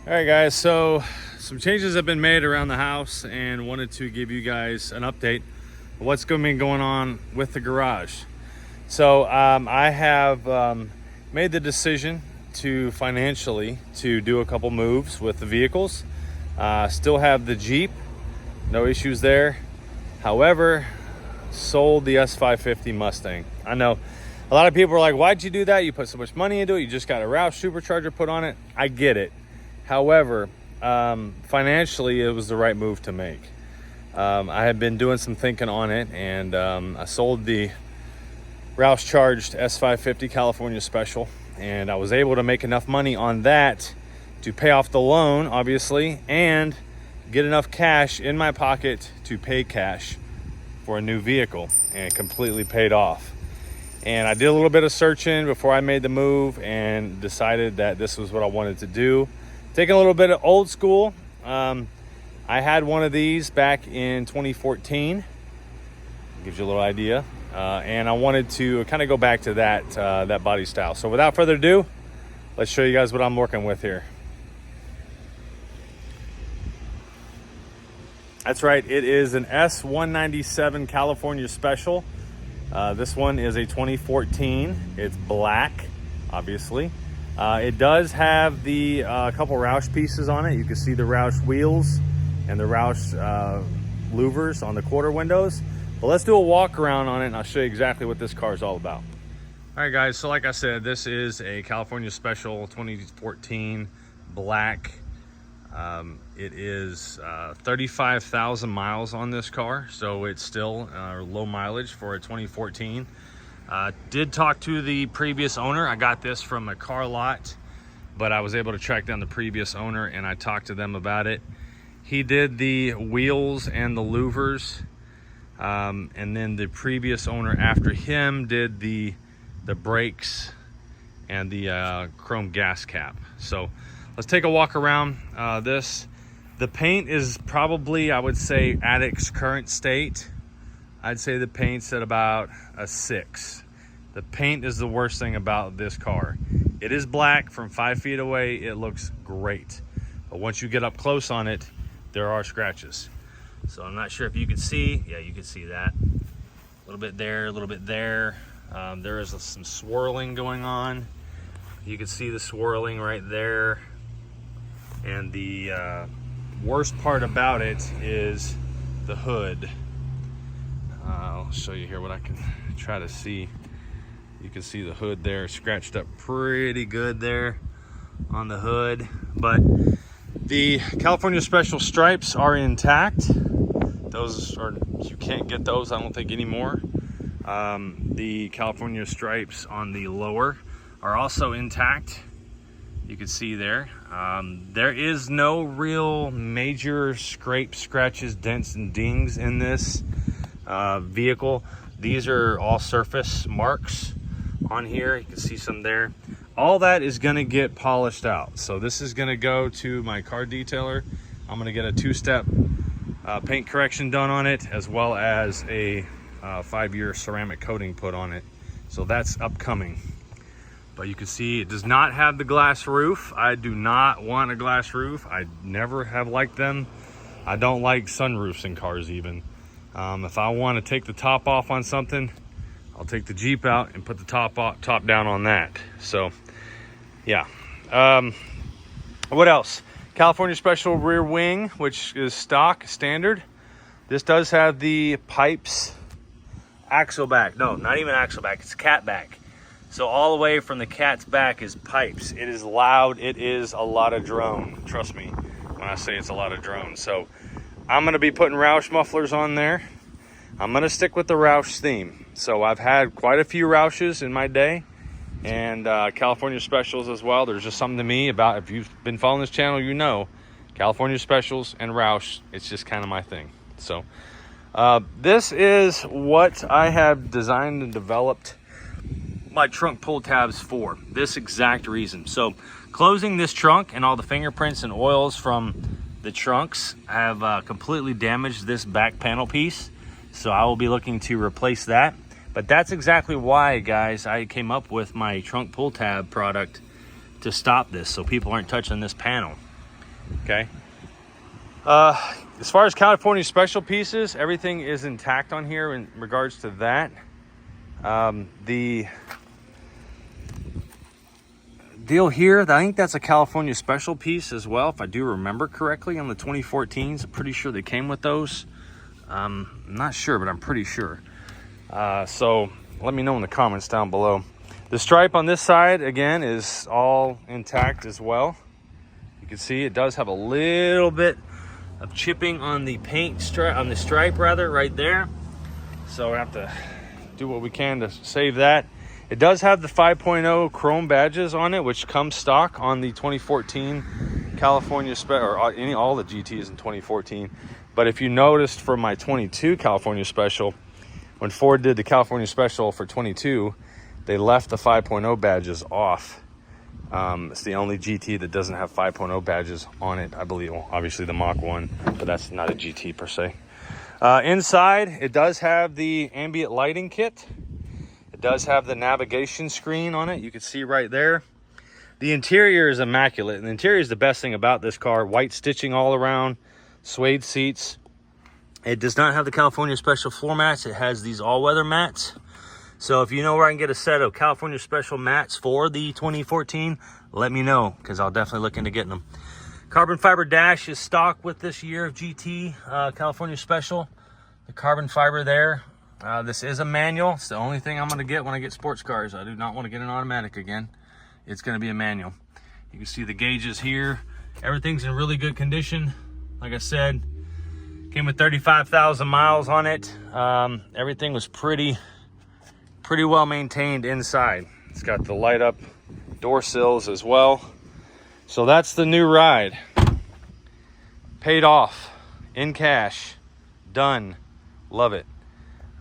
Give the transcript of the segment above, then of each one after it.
All right, guys, so some changes have been made around the house and wanted to give you guys an update of what's going to be going on with the garage. So I have made the decision to financially to do a couple moves with the vehicles. Still have the Jeep, no issues there. However, sold the S550 Mustang. I know a lot of people are like, why'd you do that? You put so much money into it. You just got a Roush supercharger put on it. I get it. However, financially, it was the right move to make. I had been doing some thinking on it, and I sold the Roush charged S550 California Special, and I was able to make enough money on that to pay off the loan, obviously, and get enough cash in my pocket to pay cash for a new vehicle, and it completely paid off. And I did a little bit of searching before I made the move and decided that this was what I wanted to do. Taking a little bit of old school. I had one of these back in 2014. Gives you a little idea. And I wanted to kind of go back to that body style. So without further ado, let's show you guys what I'm working with here. That's right, it is an S197 California Special. This one is a 2014. It's black, obviously. It does have the couple Roush pieces on it. You can see the Roush wheels and the Roush louvers on the quarter windows. But let's do a walk around on it and I'll show you exactly what this car is all about. All right, guys, so like I said, this is a California Special 2014 black. It is 35,000 miles on this car, so it's still low mileage for a 2014. Did talk to the previous owner. I got this from a car lot, but I was able to track down the previous owner and I talked to them about it. He did the wheels and the louvers, and then the previous owner after him did the brakes and the chrome gas cap. So let's take a walk around this. The paint is probably, I would say, at its current state, I'd say the paint's at about a 6. The paint is the worst thing about this car. It is black. From 5 feet away, it looks great. But once you get up close on it, there are scratches. So I'm not sure if you can see. Yeah, you can see that. A little bit there, a little bit there. There is some swirling going on. You can see the swirling right there. And the worst part about it is the hood. I'll show you here what I can try to see. You can see the hood there scratched up pretty good there on the hood, but the California Special stripes are intact. Those are, you can't get those, I don't think, anymore. The California stripes on the lower are also intact. You can see there. There is no real major scrapes, scratches, dents, and dings in this vehicle. These are all surface marks on here. You can see some there. All that is going to get polished out. So this is going to go to my car detailer. I'm going to get a 2-step paint correction done on it, as well as a 5-year ceramic coating put on it. So that's upcoming. But you can see it does not have the glass roof. I do not want a glass roof. I never have liked them. I don't like sunroofs in cars even. If I want to take the top off on something, I'll take the Jeep out and put the top down on that. So, yeah. What else? California Special rear wing, which is stock, standard. This does have the pipes, axle back. No, not even axle back. It's cat back. So all the way from the cat's back is pipes. It is loud. It is a lot of drone. Trust me when I say it's a lot of drone. So I'm going to be putting Roush mufflers on there. I'm going to stick with the Roush theme. So I've had quite a few Roushes in my day, and California Specials as well. There's just something to me about, if you've been following this channel, you know, California Specials and Roush, it's just kind of my thing. So this is what I have designed and developed my trunk pull tabs for, this exact reason. So closing this trunk and all the fingerprints and oils from the trunks have completely damaged this back panel piece. So I will be looking to replace that. But that's exactly why, guys, I came up with my trunk pull tab product to stop this, so people aren't touching this panel. Okay. As far as California Special pieces, everything is intact on here in regards to that. The deal here, I think that's a California Special piece as well, if I do remember correctly, on the 2014s. I'm pretty sure they came with those. I'm not sure, but I'm pretty sure. So let me know in the comments down below. The stripe on this side, again, is all intact as well. You can see it does have a little bit of chipping on the paint stripe, on the stripe rather, right there. So we have to do what we can to save that. It does have the 5.0 chrome badges on it, which comes stock on the 2014 California or all the GTs in 2014. But if you noticed from my 22 California Special, when Ford did the California Special for 22, they left the 5.0 badges off. It's the only GT that doesn't have 5.0 badges on it, I believe. Well, obviously the Mach 1, but that's not a GT per se. Inside, it does have the ambient lighting kit. It does have the navigation screen on it. You can see right there. The interior is immaculate. And the interior is the best thing about this car. White stitching all around, suede seats. It does not have the California Special floor mats. It has these all-weather mats. So if you know where I can get a set of California Special mats for the 2014, let me know, because I'll definitely look into getting them. Carbon fiber dash is stock with this year of GT California Special. The carbon fiber there. This is a manual. It's the only thing I'm going to get when I get sports cars. I do not want to get an automatic again. It's going to be a manual. You can see the gauges here. Everything's in really good condition. Like I said, came with 35,000 miles on it. Everything was pretty well maintained inside. It's got the light up door sills as well. So that's the new ride. Paid off in cash. Done. Love it.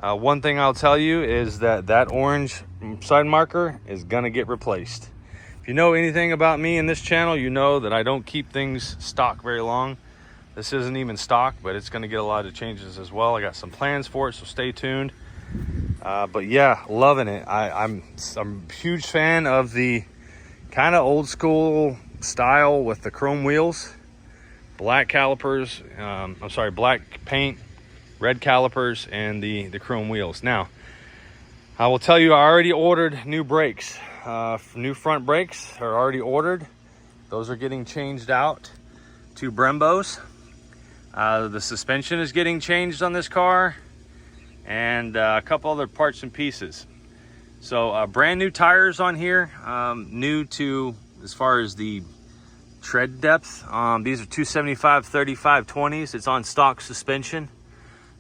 One thing I'll tell you is that orange side marker is gonna get replaced. If you know anything about me in this channel, you know that I don't keep things stock very long. This isn't even stock, but it's gonna get a lot of changes as well. I got some plans for it, so stay tuned. But yeah, loving it. I'm a huge fan of the kind of old school style with the chrome wheels, black calipers, black paint, red calipers, and the chrome wheels. Now, I will tell you, I already ordered new brakes. New front brakes are already ordered. Those are getting changed out to Brembos. The suspension is getting changed on this car, and a couple other parts and pieces. So brand new tires on here, new to as far as the tread depth. These are 275 35 20s. It's on stock suspension.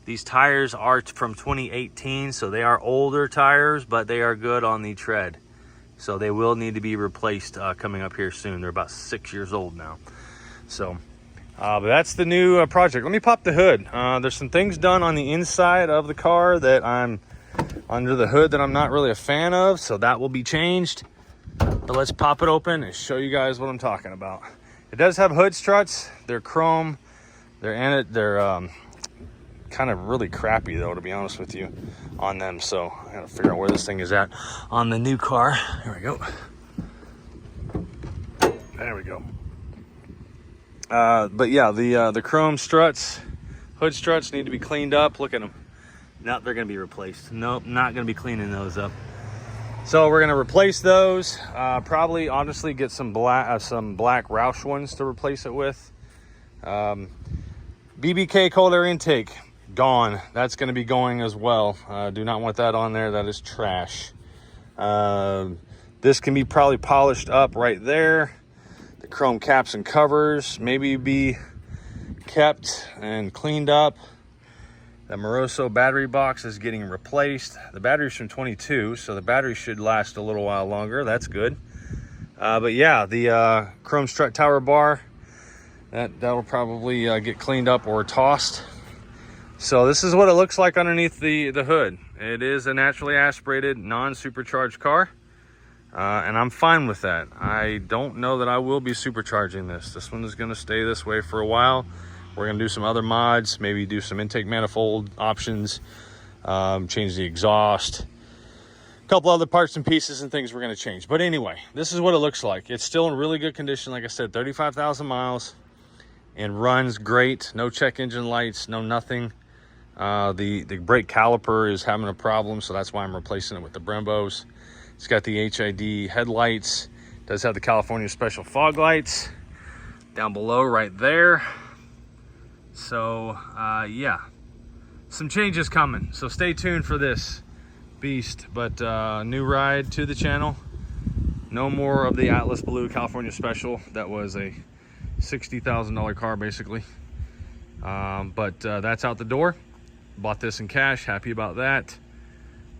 These tires are from 2018, so they are older tires, but they are good on the tread. So they will need to be replaced coming up here soon. They're about 6 years old now. So but that's the new project. Let me pop the hood. There's some things done on the inside of the car that I'm under the hood that I'm not really a fan of, so that will be changed. But let's pop it open and show you guys what I'm talking about. It does have hood struts. They're chrome. They're kind of really crappy though, to be honest with you, on them. So I gotta figure out where this thing is at on the new car. There we go. There we go. But yeah, the chrome struts, hood struts need to be cleaned up. Look at them. No, they're gonna be replaced. Nope, not gonna be cleaning those up. So we're gonna replace those. Probably, honestly, get some black Roush ones to replace it with. BBK cold air intake, gone. That's gonna be going as well. Do not want that on there. That is trash. This can be probably polished up right there. The chrome caps and covers maybe be kept and cleaned up. The Moroso battery box is getting replaced. The battery's from 22, so the battery should last a little while longer. That's good. But yeah, the chrome strut tower bar, that'll probably get cleaned up or tossed. So this is what it looks like underneath the hood. It is a naturally aspirated, non-supercharged car. And I'm fine with that. I don't know that I will be supercharging this. This one is gonna stay this way for a while. We're gonna do some other mods, maybe do some intake manifold options, change the exhaust, a couple other parts and pieces and things we're gonna change. But anyway, this is what it looks like. It's still in really good condition. Like I said, 35,000 miles. and runs great. No check engine lights, no nothing. The brake caliper is having a problem, so that's why I'm replacing it with the Brembos. It's got the HID headlights. Does have the California Special fog lights down below right there. So yeah, some changes coming, so stay tuned for this beast. But new ride to the channel. No more of the Atlas Blue California Special. That was a $60,000 car basically. But that's out the door. Bought this in cash, happy about that,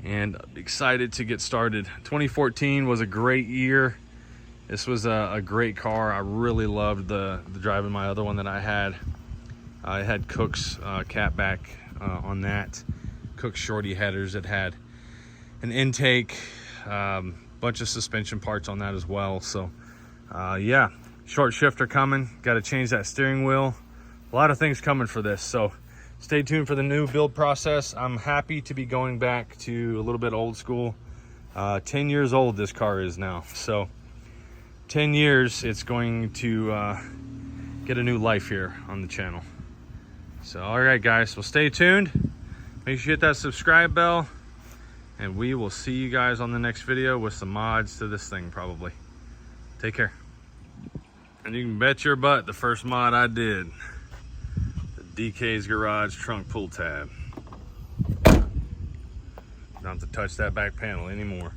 and excited to get started. 2014 was a great year. This was a great car. I really loved the driving my other one that I had. I had Cook's catback on that. Cook's shorty headers. It had an intake, bunch of suspension parts on that as well. So yeah, short shifter coming. Got to change that steering wheel. A lot of things coming for this. So stay tuned for the new build process. I'm happy to be going back to a little bit old school. 10 years old this car is now. So 10 years, it's going to get a new life here on the channel. So all right guys, well stay tuned. Make sure you hit that subscribe bell, and we will see you guys on the next video with some mods to this thing probably. Take care. And you can bet your butt the first mod I did, DK's Garage trunk pull tab. Don't have to touch that back panel anymore.